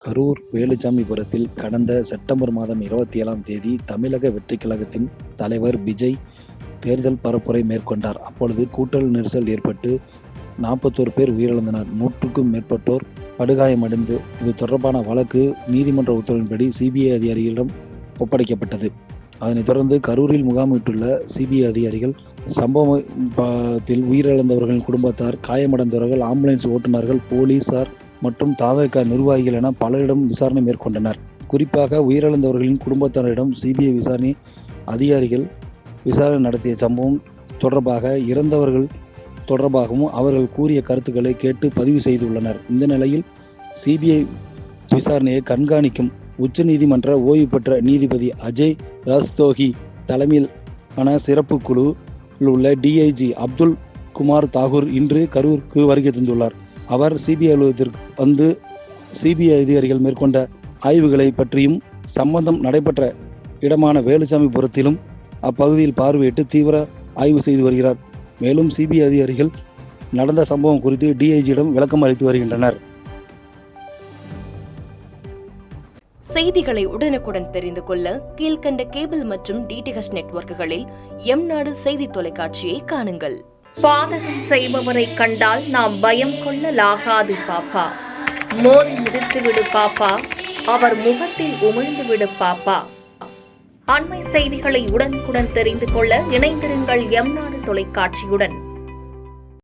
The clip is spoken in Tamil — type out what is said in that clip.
கரூர் வேலுச்சாமிபுரத்தில் கடந்த செப்டம்பர் மாதம் 27ஆம் தேதி தமிழக வெற்றிக் கழகத்தின் தலைவர் விஜய் தேர்தல் பரப்புரை மேற்கொண்டார். அப்பொழுது கூட்டல் நெரிசல் ஏற்பட்டு 41 பேர் உயிரிழந்தனர். 100க்கும் மேற்பட்டோர் படுகாயமடைந்து இது தொடர்பான வழக்கு நீதிமன்ற உத்தரவின்படி சிபிஐ அதிகாரிகளிடம் ஒப்படைக்கப்பட்டது. அதனைத் தொடர்ந்து கரூரில் முகாமிட்டுள்ள சிபிஐ அதிகாரிகள் சம்பவத்தில் உயிரிழந்தவர்களின் குடும்பத்தார், காயமடைந்தவர்கள், ஆம்புலன்ஸ் ஓட்டுநர்கள், போலீசார் மற்றும் தவேக நிர்வாகிகள் என பலரிடம் விசாரணை மேற்கொண்டனர். குறிப்பாக உயிரிழந்தவர்களின் குடும்பத்தாரிடம் சிபிஐ விசாரணை அதிகாரிகள் விசாரணை நடத்திய சம்பவம் தொடர்பாக இறந்தவர்கள் தொடர்பாகவும் அவர்கள் கூறிய கருத்துக்களை கேட்டு பதிவு செய்துள்ளனர். இந்த நிலையில் சிபிஐ விசாரணையை கண்காணிக்கும் உச்சநீதிமன்ற ஓய்வு பெற்ற நீதிபதி அஜய் ரஸ்தோகி தலைமையிலான சிறப்பு குழுவில் உள்ள டிஐஜி அப்துல் குமார் தாகூர் இன்று கரூருக்கு வருகை தந்துள்ளார். அவர் சிபிஐ அலுவலகத்திற்கு வந்து சிபிஐ அதிகாரிகள் மேற்கொண்ட ஆய்வுகளை பற்றியும் சம்பந்தம் நடைபெற்ற இடமான வேலுச்சாமிபுரத்திலும் அப்பகுதியில் பார்வையிட்டு தீவிர ஆய்வு செய்து வருகிறார். மேலும் சிபிஐ அதிகாரிகள் நடந்த சம்பவம் குறித்து டிஐஜியிடம் விளக்கம் அளித்து வருகின்றனர். செய்திகளை உடனுக்குடன் தெரிந்து கொள்ள கீழ்கண்ட கேபிள் மற்றும் டிடிஎச் நெட்வொர்க்குகளில் எம்நாடு செய்தி தொலைக்காட்சியை காணுங்கள். பாதகம் செய்பவரை கண்டால் நாம் பயம் கொள்ளலாகாது பாப்பா. மோதி மிதித்து விடு பாப்பா, அவர் முகத்தில் உமிழ்ந்து விடு பாப்பா. அண்மை செய்திகளை உடனுக்குடன் தெரிந்து கொள்ள இணைந்திருங்கள் எம்நாடு தொலைக்காட்சியுடன்.